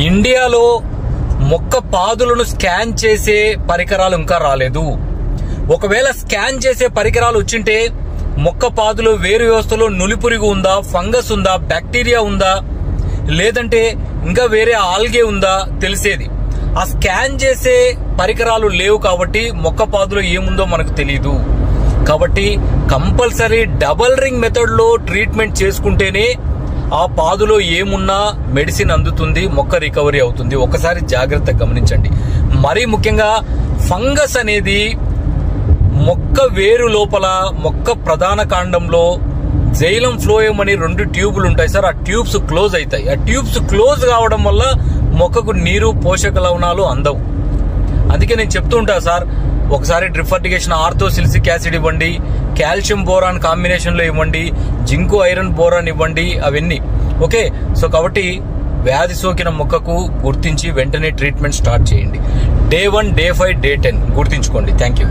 ఇండియాలో మొక్క పాదులను స్కాన్ చేసే పరికరాలు ఇంకా రాలేదు. ఒకవేళ స్కాన్ చేసే పరికరాలు వచ్చింటే మొక్క పాదులో వేరు వ్యవస్థలో నులిపురుగు ఉందా, ఫంగస్ ఉందా, బ్యాక్టీరియా ఉందా, లేదంటే ఇంకా వేరే ఆల్గే ఉందా తెలిసేది. ఆ స్కాన్ చేసే పరికరాలు లేవు కాబట్టి మొక్క పాదులో ఏముందో మనకు తెలియదు. కాబట్టి కంపల్సరీ డబల్ రింగ్ మెథడ్ లో ట్రీట్మెంట్ చేసుకుంటేనే ఆ పాదులో ఏమున్నా మెడిసిన్ అందుతుంది, మొక్క రికవరీ అవుతుంది. ఒకసారి జాగ్రత్తగా గమనించండి. మరీ ముఖ్యంగా ఫంగస్ అనేది మొక్క వేరు లోపల, మొక్క ప్రధాన కాండంలో జైలం ఫ్లోయం అని 2 ట్యూబులు ఉంటాయి సార్. ఆ ట్యూబ్స్ క్లోజ్ అవుతాయి. ఆ ట్యూబ్స్ క్లోజ్ కావడం వల్ల మొక్కకు నీరు, పోషక లవణాలు అందవు. అందుకే నేను చెప్తూ ఉంటా సార్, ఒకసారి డ్రిప్ ఫర్టిగేషన్ ఆర్థోసిలిసిక్ యాసిడ్ ఇవ్వండి, కాల్షియం బోరాన్ కాంబినేషన్ లో ఇవ్వండి, జింకు ఐరన్ బోరాన్ ఇవ్వండి, అవన్నీ ఓకే. సో కాబట్టి వ్యాధి సోకిన మొక్కకు గుర్తించి వెంటనే ట్రీట్మెంట్ స్టార్ట్ చేయండి. Day 1, Day 5, Day 10 గుర్తించుకోండి. Thank you.